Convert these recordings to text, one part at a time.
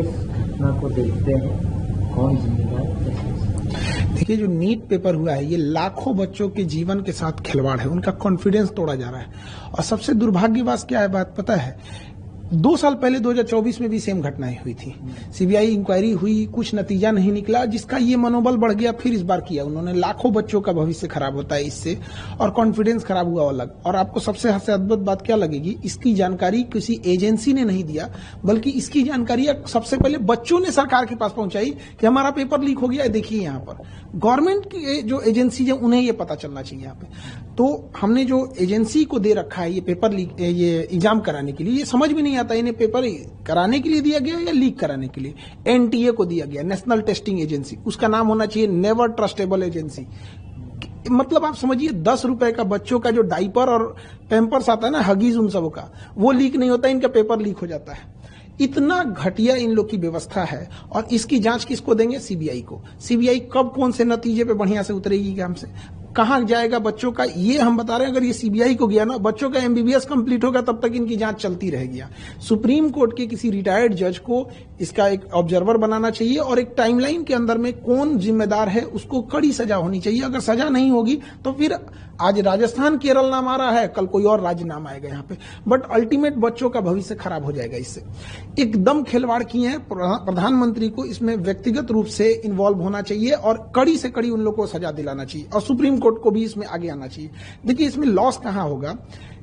घटना को देखते हैं, कौन जिम्मेदार है? देखिए, जो नीट पेपर हुआ है, ये लाखों बच्चों के जीवन के साथ खिलवाड़ है, उनका कॉन्फिडेंस तोड़ा जा रहा है। और सबसे दुर्भाग्यवश क्या है बात पता है, 2 साल पहले 2024 में भी सेम घटनाएं हुई थी। सीबीआई इंक्वायरी हुई, कुछ नतीजा नहीं निकला, जिसका ये मनोबल बढ़ गया। फिर इस बार किया उन्होंने। लाखों बच्चों का भविष्य खराब होता है इससे, और कॉन्फिडेंस खराब हुआ अलग। और आपको सबसे अद्भुत बात क्या लगेगी, इसकी जानकारी किसी एजेंसी ने नहीं दिया, बल्कि इसकी जानकारी सबसे पहले बच्चों ने सरकार के पास पहुंचाई कि हमारा पेपर लीक हो गया है, देखिए यहाँ पर। गवर्नमेंट की जो एजेंसी है उन्हें ये पता चलना चाहिए यहाँ पे। तो हमने जो एजेंसी को दे रखा है ये पेपर लीक, ये एग्जाम कराने के लिए, ये समझ में नहीं आता इन्हें पेपर कराने के लिए दिया गया या लीक कराने के लिए। एनटीए को दिया गया, नेशनल टेस्टिंग एजेंसी, उसका नाम होना चाहिए नेवर ट्रस्टेबल एजेंसी। मतलब आप समझिए, 10 रुपए का बच्चों का जो डाइपर और पैम्पर्स आता है ना, हगीज उन सबों का, वो लीक नहीं होता, इनका पेपर लीक हो जाता है। इतना घटिया इन लोग की व्यवस्था है। और इसकी जांच किसको देंगे? सीबीआई को। सीबीआई कब कौन से नतीजे पे बढ़िया से उतरेगी काम से, कहां जाएगा बच्चों का, ये हम बता रहे हैं। अगर ये सीबीआई को गया ना, बच्चों का एमबीबीएस कंप्लीट होगा, तब तक इनकी जांच चलती रहेगी। सुप्रीम कोर्ट के किसी रिटायर्ड जज को इसका एक ऑब्जर्वर बनाना चाहिए, और एक टाइमलाइन के अंदर में कौन जिम्मेदार है उसको कड़ी सजा होनी चाहिए। अगर सजा नहीं होगी तो फिर आज राजस्थान केरल नाम आ रहा है, कल कोई और राज्य नाम आएगा यहाँ पे। बट अल्टीमेट बच्चों का भविष्य खराब हो जाएगा इससे। एकदम खिलवाड़ किए हैं। प्रधानमंत्री को इसमें व्यक्तिगत रूप से इन्वॉल्व होना चाहिए, और कड़ी से कड़ी उन लोगों को सजा दिलाना चाहिए, और सुप्रीम कोर्ट को भी इसमें आगे आना चाहिए। देखिए, इसमें लॉस कहां होगा,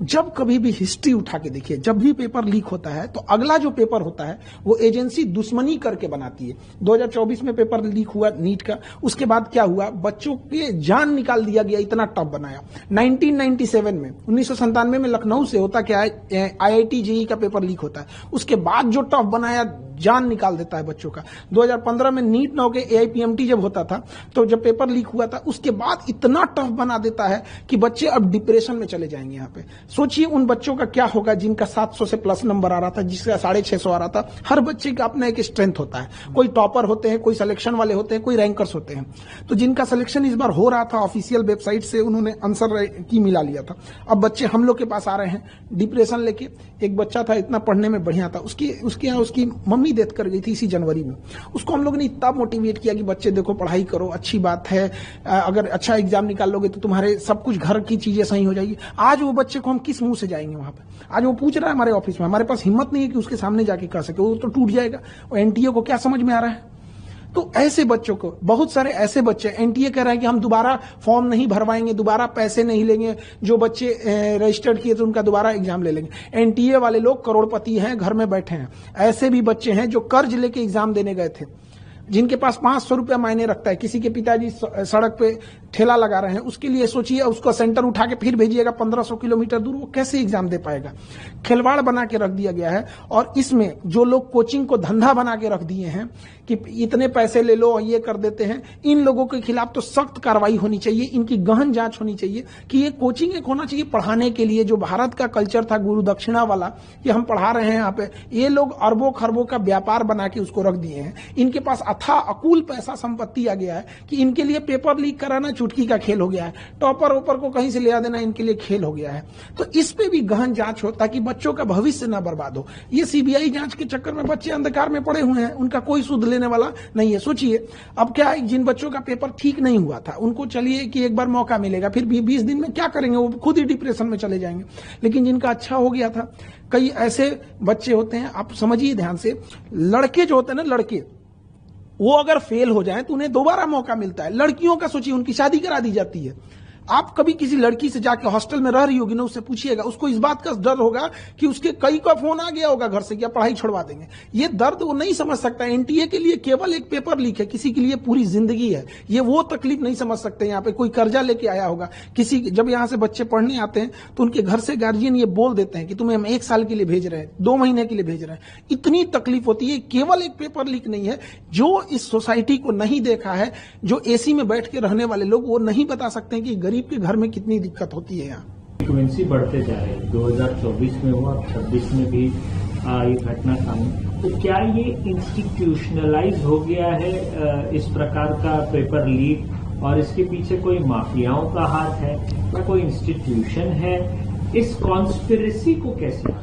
जब कभी भी हिस्ट्री उठा के देखिए, जब भी पेपर लीक होता है तो अगला जो पेपर होता है वो एजेंसी दुश्मनी करके बनाती है। 2024 में पेपर लीक हुआ नीट का, उसके बाद क्या हुआ, बच्चों के जान निकाल दिया गया, इतना टफ बनाया। 1997 में 1997 में लखनऊ से होता क्या है, आईआईटी जेईई का पेपर लीक होता है, उसके बाद जो टफ बनाया, जान निकाल देता है बच्चों का। 2015 में नीट ना होके एआईपीएमटी जब होता था, तो जब पेपर लीक हुआ था, उसके बाद इतना टफ बना देता है कि बच्चे अब डिप्रेशन में चले जाएंगे। यहाँ पे सोचिए उन बच्चों का क्या होगा जिनका 700 से प्लस नंबर आ रहा था, जिसका 650 आ रहा था। हर बच्चे का अपना एक स्ट्रेंथ होता है। कोई टॉपर होते हैं, कोई सिलेक्शन वाले होते हैं, कोई रैंकर्स होते हैं। तो जिनका सिलेक्शन इस बार हो रहा था, ऑफिशियल वेबसाइट से उन्होंने आंसर की मिला लिया था। अब बच्चे हम लोग के पास आ रहे हैं डिप्रेशन लेके। एक बच्चा था, इतना पढ़ने में बढ़िया था, उसकी मम्मी डेथ कर गई थी इसी जनवरी में। उसको हम लोग ने इतना मोटिवेट किया कि बच्चे देखो, पढ़ाई करो, अच्छी बात है, अगर अच्छा एग्जाम निकाल लोगे तो तुम्हारे सब कुछ घर की चीजें सही हो जाएगी। आज वो बच्चे को हम किस मुंह से जाएंगे वहां पे? आज वो पूछ रहा है हमारे ऑफिस में, हमारे पास हिम्मत नहीं है कि उसके सामने जाके कह सके, वो तो टूट जाएगा। और एनटीए को क्या समझ में आ रहा है? तो ऐसे बच्चों को, बहुत सारे ऐसे बच्चे, एनटीए कह रहा है कि हम दोबारा फॉर्म नहीं भरवाएंगे, दोबारा पैसे नहीं लेंगे, जो बच्चे रजिस्टर्ड किए थे उनका दोबारा एग्जाम ले लेंगे। एनटीए वाले लोग करोड़पति हैं, घर में बैठे हैं। ऐसे भी बच्चे हैं जो कर्ज लेके एग्जाम देने गए थे, जिनके पास 500 रुपया मायने रखता है। किसी के पिताजी सड़क पे ठेला लगा रहे हैं, उसके लिए सोचिए, उसको सेंटर उठा के फिर भेजिएगा 1500 किलोमीटर दूर, वो कैसे एग्जाम दे पाएगा? खिलवाड़ बना के रख दिया गया है। और इसमें जो लोग कोचिंग को धंधा बना के रख दिए हैं कि इतने पैसे ले लो और ये कर देते हैं, इन लोगों के खिलाफ तो सख्त कार्रवाई होनी चाहिए। इनकी गहन जांच होनी चाहिए कि ये कोचिंग एक होना चाहिए पढ़ाने के लिए। जो भारत का कल्चर था गुरु दक्षिणा वाला, कि हम पढ़ा रहे हैं यहाँ पे, ये लोग अरबों खरबों का व्यापार बना के उसको रख दिए हैं। इनके पास अथाह अकूल पैसा संपत्ति आ गया है कि इनके लिए पेपर लीक कराना चुटकी का खेल हो गया है। टॉपर ओपर को कहीं से ले आ देना इनके लिए खेल हो गया है। तो इस पे भी गहन जांच हो, ताकि बच्चों का भविष्य ना बर्बाद हो। ये सीबीआई जांच के चक्कर में बच्चे अंधकार में पड़े हुए हैं, उनका कोई सुध लेने वाला नहीं है। सोचिए, अब क्या है, जिन बच्चों का पेपर ठीक नहीं हुआ था उनको चलिए कि एक बार मौका मिलेगा, फिर 20 दिन में क्या करेंगे, वो खुद ही डिप्रेशन में चले जाएंगे। लेकिन जिनका अच्छा हो गया था, कई ऐसे बच्चे होते हैं, आप समझिए ध्यान से, लड़के जो होते हैं ना, लड़के, वो अगर फेल हो जाएं तो उन्हें दोबारा मौका मिलता है। लड़कियों का सोचिए, उनकी शादी करा दी जाती है। आप कभी किसी लड़की से जाके हॉस्टल में रह रही होगी ना, उससे पूछिएगा, उसको इस बात का डर होगा कि उसके कई का फोन आ गया होगा घर से, क्या पढ़ाई छुड़वा देंगे। ये दर्द वो नहीं समझ सकता। एनटीए के लिए केवल एक पेपर लीक है, किसी के लिए पूरी जिंदगी है। ये वो तकलीफ नहीं समझ सकते। यहाँ पे कोई कर्जा लेके आया होगा, किसी, जब यहाँ से बच्चे पढ़ने आते हैं तो उनके घर से गार्जियन ये बोल देते हैं कि तुम्हें हम 1 साल के लिए भेज रहे हैं, 2 महीने के लिए भेज रहे हैं। इतनी तकलीफ होती है। केवल एक पेपर लीक नहीं है। जो इस सोसाइटी को नहीं देखा है, जो एसी में बैठ के रहने वाले लोग, वो नहीं बता सकते हैं कि गरीब के घर में कितनी दिक्कत होती है। यहाँ फ्रीक्वेंसी बढ़ते जा रहे हैं, 2024 में हुआ, 26 में भी ये घटना सामने। तो क्या ये इंस्टीट्यूशनलाइज हो गया है इस प्रकार का पेपर लीक, और इसके पीछे कोई माफियाओं का हाथ है या कोई इंस्टीट्यूशन है? इस कॉन्स्पिरेसी को कैसे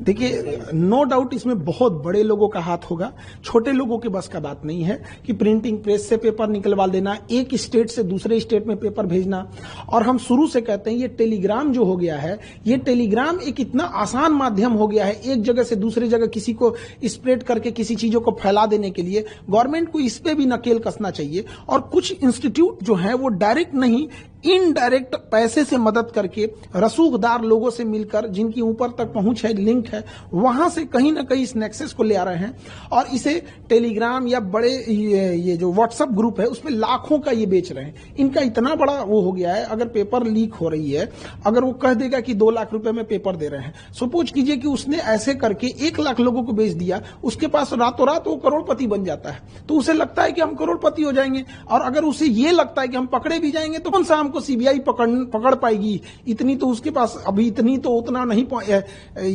देखिए, नो डाउट इसमें बहुत बड़े लोगों का हाथ होगा, छोटे लोगों के बस का बात नहीं है कि प्रिंटिंग प्रेस से पेपर निकलवा देना, एक स्टेट से दूसरे स्टेट में पेपर भेजना। और हम शुरू से कहते हैं ये टेलीग्राम जो हो गया है, ये टेलीग्राम एक इतना आसान माध्यम हो गया है, एक जगह से दूसरी जगह किसी को स्प्रेड करके किसी चीजों को फैला देने के लिए। गवर्नमेंट को इस पे भी नकेल कसना चाहिए। और कुछ इंस्टीट्यूट जो है वो डायरेक्ट नहीं, इनडायरेक्ट पैसे से मदद करके रसूखदार लोगों से मिलकर, जिनकी ऊपर तक पहुंच है, लिंक है, वहां से कहीं ना कहीं इस नेक्सस को ले आ रहे हैं और इसे टेलीग्राम या बड़े ये जो व्हाट्सएप ग्रुप है उसमें लाखों का ये बेच रहे हैं। इनका इतना बड़ा वो हो गया है, अगर पेपर लीक हो रही है, अगर वो कह देगा कि 2 लाख रुपए में पेपर दे रहे हैं, सपोज कीजिए कि उसने ऐसे करके 1 लाख लोगों को बेच दिया, उसके पास रातों रात वो करोड़पति बन जाता है। तो उसे लगता है कि हम करोड़पति हो जाएंगे। और अगर उसे ये लगता है कि हम पकड़े भी जाएंगे तो कौन सा हमको सीबीआई पकड़ पाएगी, इतनी तो उसके पास अभी, इतनी तो उतना नहीं,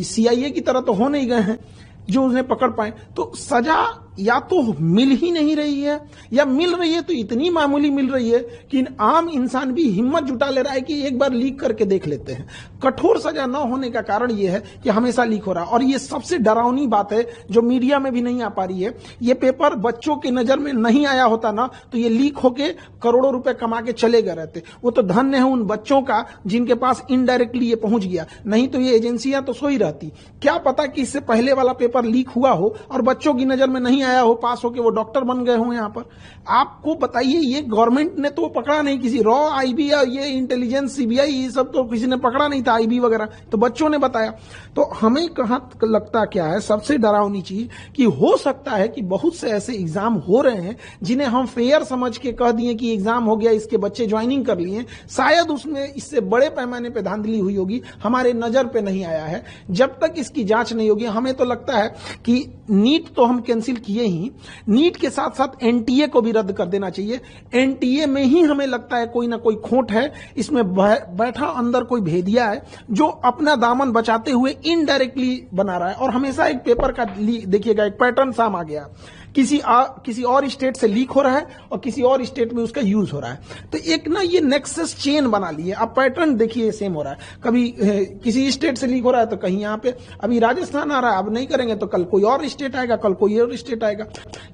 सीआईए की तरह तो हो नहीं गए हैं जो उन्हें पकड़ पाए। तो सजा या तो मिल ही नहीं रही है, या मिल रही है तो इतनी मामूली मिल रही है कि आम इंसान भी हिम्मत जुटा ले रहा है कि एक बार लीक करके देख लेते हैं। कठोर सजा न होने का कारण यह है कि हमेशा लीक हो रहा है। और ये सबसे डरावनी बात है जो मीडिया में भी नहीं आ पा रही है। ये पेपर बच्चों की नजर में नहीं आया होता ना, तो ये लीक होके करोड़ों रुपए कमा के चले गए रहते। वो तो धन्य है उन बच्चों का जिनके पास इनडायरेक्टली ये पहुंच गया, नहीं तो ये एजेंसियां तो सोई रहती। क्या पता कि इससे पहले वाला पेपर लीक हुआ हो और बच्चों की नजर में नहीं आया हो, पास हो के वो डॉक्टर बन गए हो। यहाँ पर आपको बताइए, ये गवर्नमेंट ने तो पकड़ा नहीं, किसी रॉ आईबी या ये इंटेलिजेंस सीबीआई ये सब तो किसी ने पकड़ा नहीं था, आईबी वगैरह तो बच्चों ने बताया। तो हमें कहां लगता क्या है सबसे डरावनी चीज कि हो सकता है कि बहुत से ऐसे एग्जाम हो रहे हैं जिन्हें हम फेयर समझ के कह दिए कि एग्जाम हो गया, इसके बच्चे ज्वाइनिंग कर लिए, शायद उसमें इससे बड़े पैमाने पर धांधली हुई होगी, हमारे नजर पे नहीं आया है। जब तक इसकी जांच नहीं होगी, हमें तो लगता है कि नीट तो हम कैंसिल किए ही, नीट के साथ साथ एनटीए को भी रद्द कर देना चाहिए। एनटीए में ही हमें लगता है कोई ना कोई खोट है, इसमें बैठा अंदर कोई भेदिया है जो अपना दामन बचाते हुए इनडायरेक्टली बना रहा है। और हमेशा एक पेपर का देखिएगा एक पैटर्न साम आ गया, किसी और स्टेट से लीक हो रहा है और किसी और स्टेट में उसका यूज हो रहा है। तो एक ना ये नेक्सस चेन बना ली है। अब पैटर्न देखिए सेम हो रहा है, कभी किसी स्टेट से लीक हो रहा है तो कहीं यहाँ पे अभी राजस्थान आ रहा है, अब नहीं करेंगे तो कल कोई और स्टेट आएगा, कल कोई और स्टेट आएगा।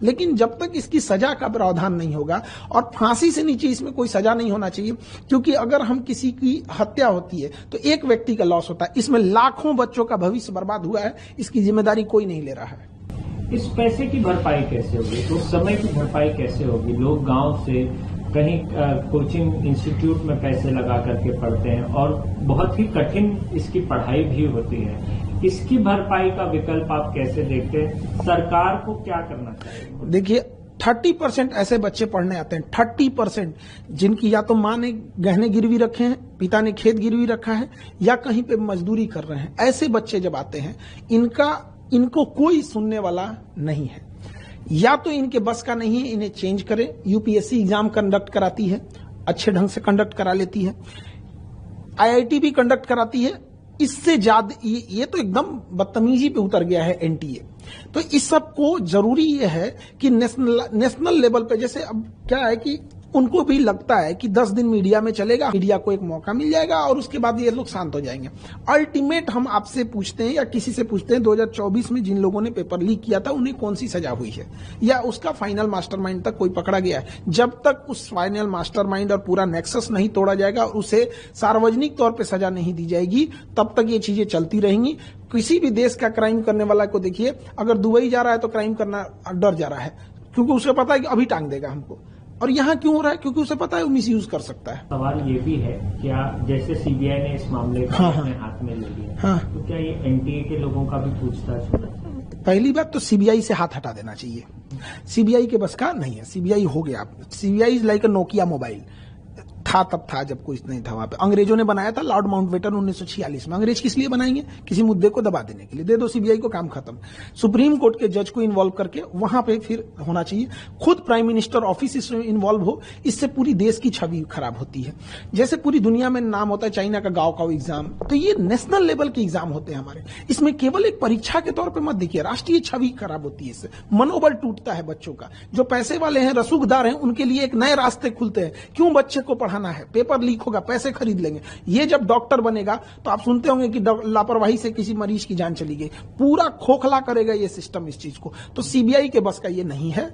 लेकिन जब तक इसकी सजा का प्रावधान नहीं होगा, और फांसी से नीचे इसमें कोई सजा नहीं होना चाहिए, क्योंकि अगर हम किसी की हत्या होती है तो एक व्यक्ति का लॉस होता है, इसमें लाखों बच्चों का भविष्य बर्बाद हुआ है, इसकी जिम्मेदारी कोई नहीं ले रहा है। इस पैसे की भरपाई कैसे होगी, तो समय की भरपाई कैसे होगी? लोग गांव से कहीं कोचिंग इंस्टीट्यूट में पैसे लगा करके पढ़ते हैं और बहुत ही कठिन इसकी पढ़ाई भी होती है। इसकी भरपाई का विकल्प आप कैसे देखते हैं? सरकार को क्या करना चाहिए? देखिए, 30% ऐसे बच्चे पढ़ने आते हैं, 30% जिनकी या तो माँ ने गहने गिरवी रखे हैं, पिता ने खेत गिरवी रखा है, या कहीं पे मजदूरी कर रहे हैं। ऐसे बच्चे जब आते हैं, इनको कोई सुनने वाला नहीं है। या तो इनके बस का नहीं है, इन्हें चेंज करें। यूपीएससी एग्जाम कंडक्ट कराती है, अच्छे ढंग से कंडक्ट करा लेती है, आईआईटी भी कंडक्ट कराती है। इससे ज्यादा ये तो एकदम बदतमीजी पे उतर गया है एनटीए। तो इस सब को जरूरी ये है कि नेशनल लेवल पे, जैसे अब क्या है कि उनको भी लगता है कि 10 दिन मीडिया में चलेगा, मीडिया को एक मौका मिल जाएगा और उसके बाद ये लोग शांत हो जाएंगे। अल्टीमेट हम आपसे पूछते हैं या किसी से पूछते हैं, 2024 में जिन लोगों ने पेपर लीक किया था उन्हें कौन सी सजा हुई है, या उसका फाइनल मास्टरमाइंड तक कोई पकड़ा गया है? जब तक उस फाइनल मास्टरमाइंड और पूरा नेक्सस नहीं तोड़ा जाएगा और उसे सार्वजनिक तौर पर सजा नहीं दी जाएगी, तब तक ये चीजें चलती रहेंगी। किसी भी देश का क्राइम करने वाला को देखिए, अगर दुबई जा रहा है तो क्राइम करना डर जा रहा है, क्योंकि उसे पता है कि अभी टांग देगा हमको। और यहाँ क्यों हो रहा है? क्योंकि उसे पता है वो मिसयूज कर सकता है। सवाल ये भी है, क्या जैसे सीबीआई ने इस मामले को अपने हाथ में ले लिया, तो क्या ये एनटीए के लोगों का भी पूछताछ होना चाहिए? पहली बात तो सीबीआई से हाथ हटा देना चाहिए। सीबीआई के बस का नहीं है, सीबीआई हो गया। CBI is like a Nokia mobile था, तब था जब कुछ नहीं था। वहां पे अंग्रेजों ने बनाया था, लॉर्ड माउंटबेटन 1946 में। अंग्रेज किस लिए बनाएंगे? किसी मुद्दे को दबा देने के लिए। दे दो सीबीआई को, काम खत्म। सुप्रीम कोर्ट के जज को इन्वॉल्व करके वहां पे फिर होना चाहिए। खुद प्राइम मिनिस्टर ऑफिस इसमें इन्वॉल्व हो, इससे पूरी देश की छवि खराब होती है। जैसे पूरी दुनिया में नाम होता है चाइना का गाँव का एग्जाम, तो ये नेशनल लेवल के एग्जाम होते हैं हमारे। इसमें केवल एक परीक्षा के तौर पर मत देखिए, राष्ट्रीय छवि खराब होती है इससे, मनोबल टूटता है बच्चों का। जो पैसे वाले हैं, रसूखदार हैं, उनके लिए एक नए रास्ते खुलते हैं। क्यों बच्चे को पढ़ाना बढ़ाना है, पेपर लीक होगा, पैसे खरीद लेंगे। ये जब डॉक्टर बनेगा तो आप सुनते होंगे कि लापरवाही से किसी मरीज की जान चली गई। पूरा खोखला करेगा ये सिस्टम इस चीज को। तो सीबीआई के बस का ये नहीं है।